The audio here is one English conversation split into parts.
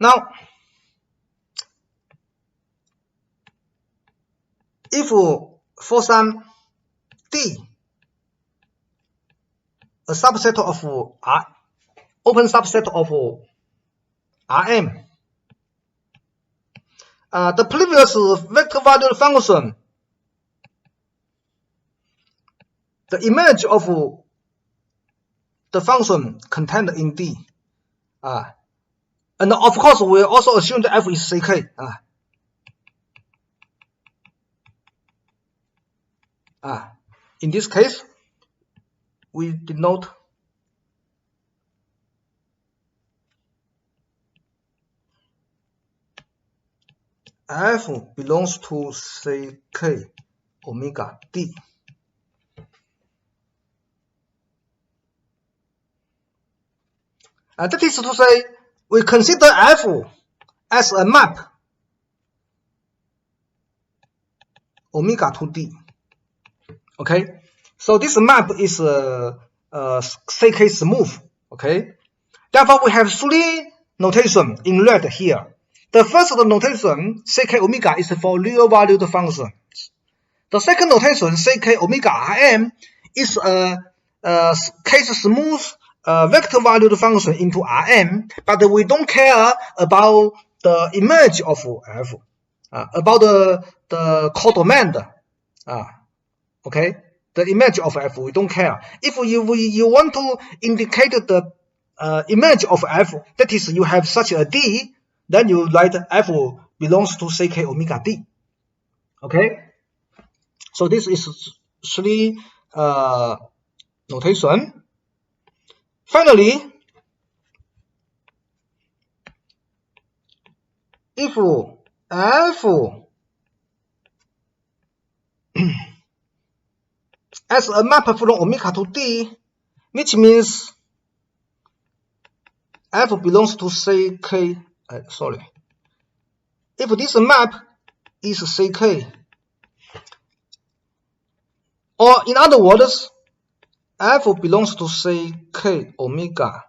Now, if for some D, a subset of R, open subset of Rm, the previous vector valued function, the image of the function contained in D, and of course we also assume that f is ck. In this case, we denote f belongs to ck omega d. That is to say, we consider f as a map omega to d. Okay, so this map is ck smooth. Okay, therefore we have three notation in red here. The first notation, ck omega, is for real valued functions. The second notation, ck omega rm, is a case smooth vector valued function into Rm, but we don't care about the image of f, about the codomain. Okay, the image of f, we don't care. If you want to indicate the image of f, that is, you have such a d, then you write f belongs to ck omega d. Okay, so this is three notation. Finally, if f as a map from omega to d, which means f belongs to ck, if this map is ck, or in other words, f belongs to ck omega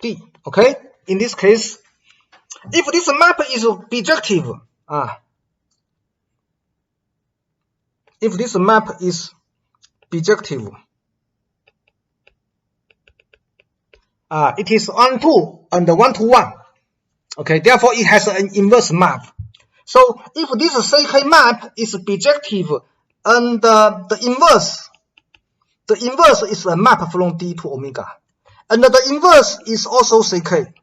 d. Okay, in this case, if this map is bijective, if this map is bijective, it is 1-2 and 1-1. Okay, therefore it has an inverse map. So if this ck map is bijective and the inverse is a map from d to omega, and the inverse is also ck.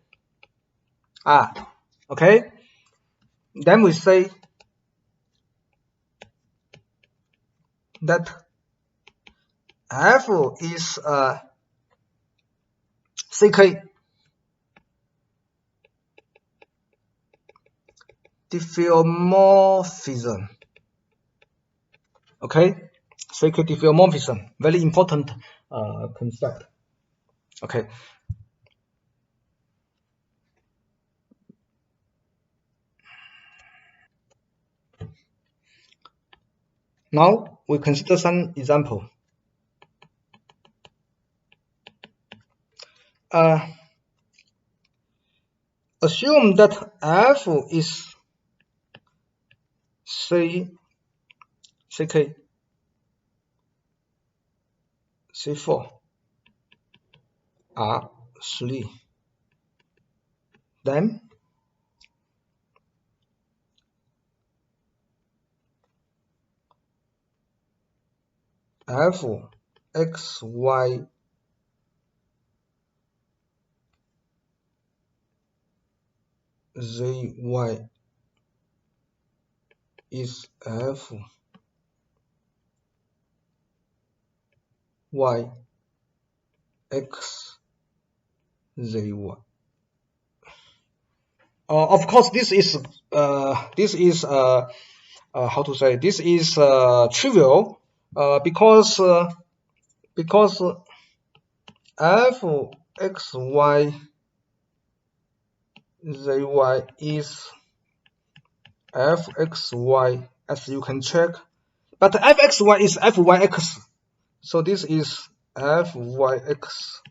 Okay, then we say that f is ck diffeomorphism. Okay, ck diffeomorphism, very important concept. Okay. Now we consider some example. Assume that f is ck C4 R3. Then f x y z y is f y x z y. Of course, this is how to say, this is trivial because f x y z y is f x y, as you can check, but f x y is f y x, so this is f y x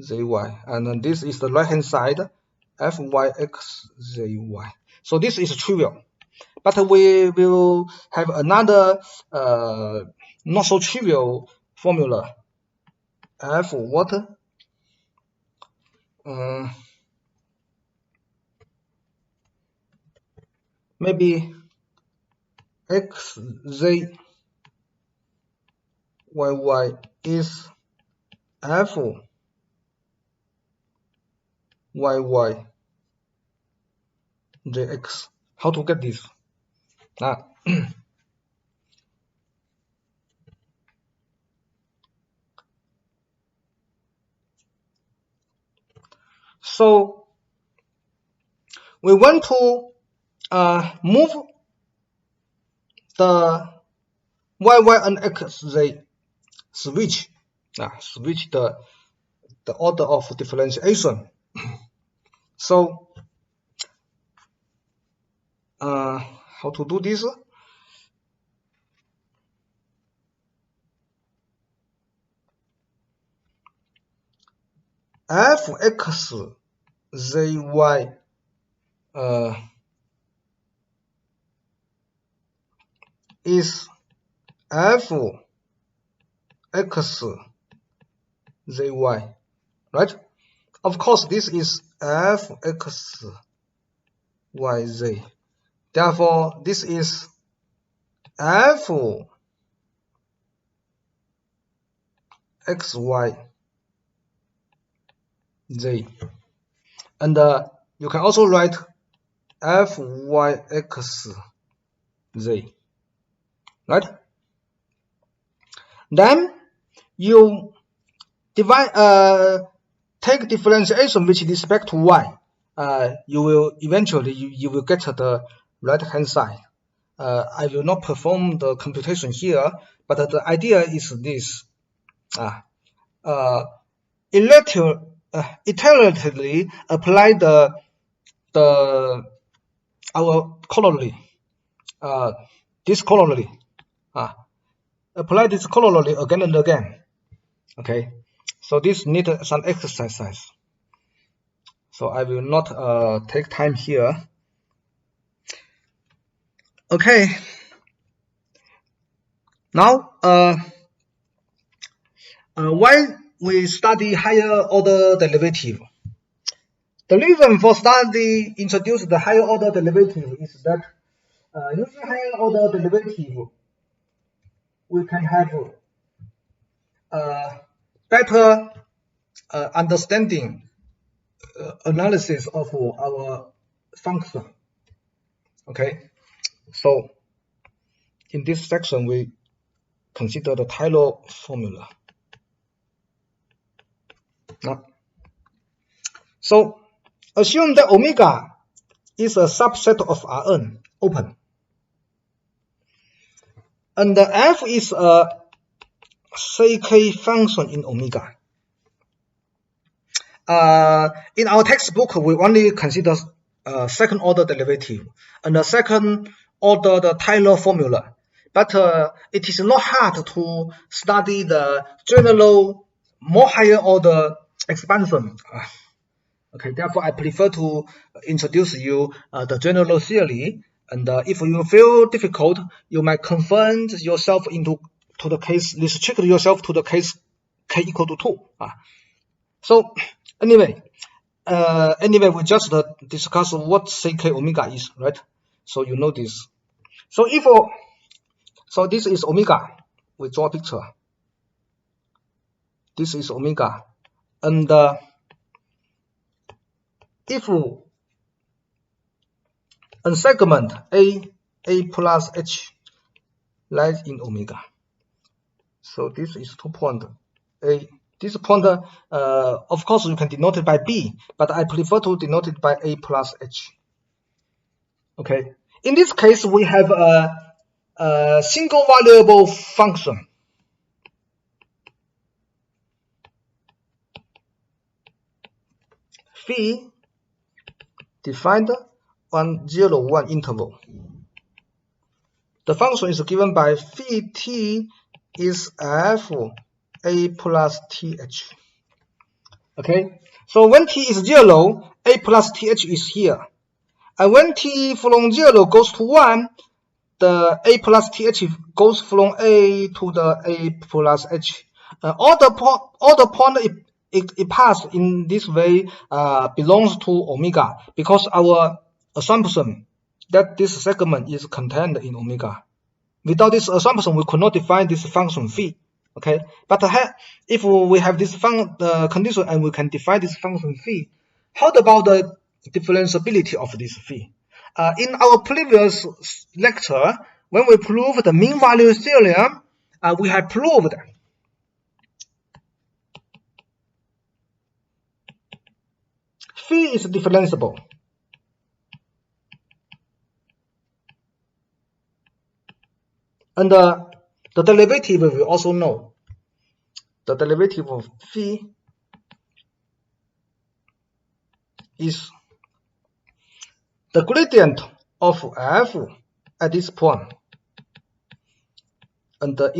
z y, and this is the right hand side, fyxzy. So this is trivial, but we will have another not so trivial formula. F what? Maybe xzy is f jx. How to get this? So we want to move the y and xz switch the order of differentiation. So how to do this? Fxzy is fxzy, right? Of course, this is fxyz. Therefore, this is fxyz, and you can also write fyxz, right? Then you divide take differentiation with respect to y. You will eventually you will get the right hand side. I will not perform the computation here, but the idea is this: iteratively apply our corollary, this corollary, apply this corollary again and again. Okay, so this needs some exercise. So I will not take time here. Okay. Now, why we study higher order derivative? The reason for introduce the higher order derivative is that using higher order derivative, we can have better understanding, analysis of our function. Okay, so in this section we consider the Taylor formula. So assume that omega is a subset of Rn open, and the f is a ck function in omega. In our textbook, we only consider second order derivative and the second order the Taylor formula, but it is not hard to study the general more higher order expansion. Okay, therefore I prefer to introduce you the general theory, and if you feel difficult, you might confine yourself to the case, restrict yourself to the case k equal to 2. So anyway, we just discuss what ck omega is, right? So you know this. So so this is omega. We draw a picture. This is omega, and if a segment a plus h lies in omega, so this is 2 point a. This point, of course, you can denote it by b, but I prefer to denote it by a plus h. Okay. In this case, we have a single variable function. Phi defined on 0, 1 interval. The function is given by phi t is f a plus th. Okay, so when t is 0, a plus th is here. And when t from 0 goes to 1, the a plus th goes from a to the a plus h. All the point it passed in this way belongs to omega, because our assumption that this segment is contained in omega. Without this assumption, we could not define this function phi. Okay, but if we have this condition and we can define this function phi, how about the differentiability of this phi? In our previous lecture, when we proved the mean value theorem, we have proved phi is differentiable. And the derivative we also know. The derivative of phi is the gradient of f at this point and the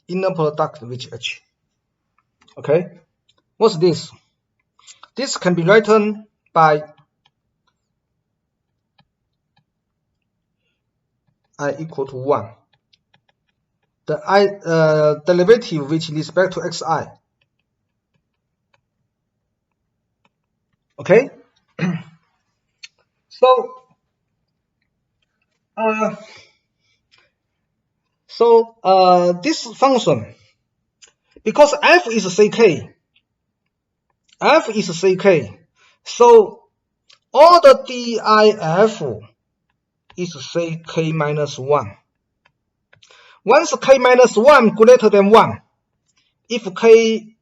inner product with h. Okay, what's this? This can be written by I equal to 1. The derivative with respect to xi. Okay, so this function, because f is ck, so all the DIF is ck minus 1. Once k minus 1 greater than 1, if k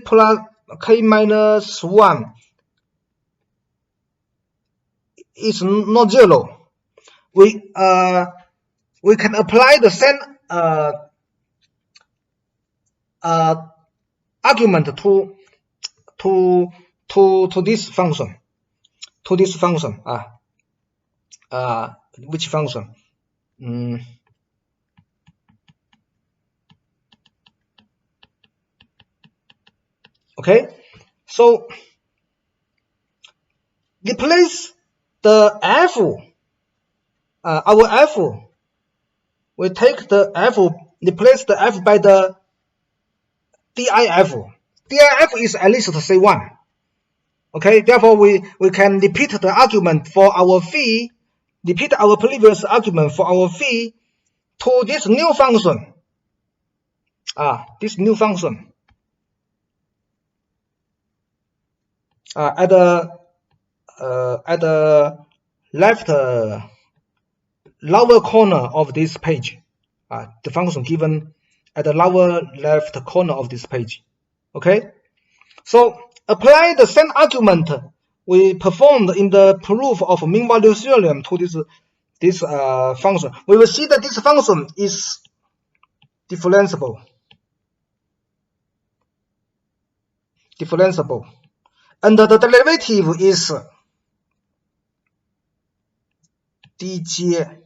plus k minus 1 is not 0, we can apply the same argument to this function. Which function? Okay, so replace the f, our f, we take the f, replace the f by the DIF. DIF is at least C1. Okay, therefore we can repeat the argument for our phi, repeat our previous argument for our phi to this new function. This new function. At the left lower corner of this page, the function given at the lower left corner of this page. Okay, so apply the same argument we performed in the proof of mean value theorem to this function. We will see that this function is differentiable, and the derivative is dj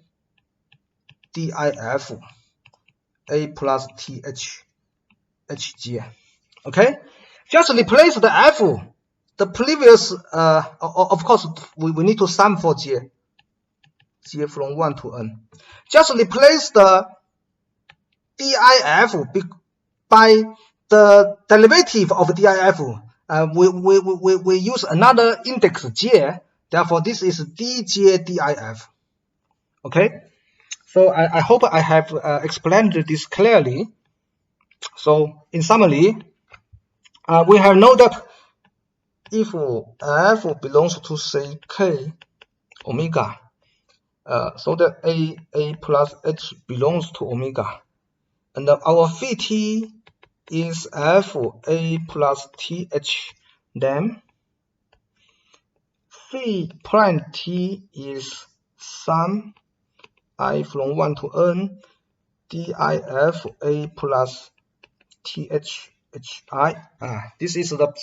DIF a plus th hj. Okay, just replace the f, the previous of course we need to sum for j from 1 to n. Just replace the DIF by the derivative of DIF. We use another index j, therefore this is dj DIF. Okay, so I hope I have explained this clearly. So in summary, we have known that if f belongs to ck omega, so that a plus h belongs to omega, and our phi t is f a plus th, then phi prime t is sum I from 1 to n DIF a plus th hi. This is the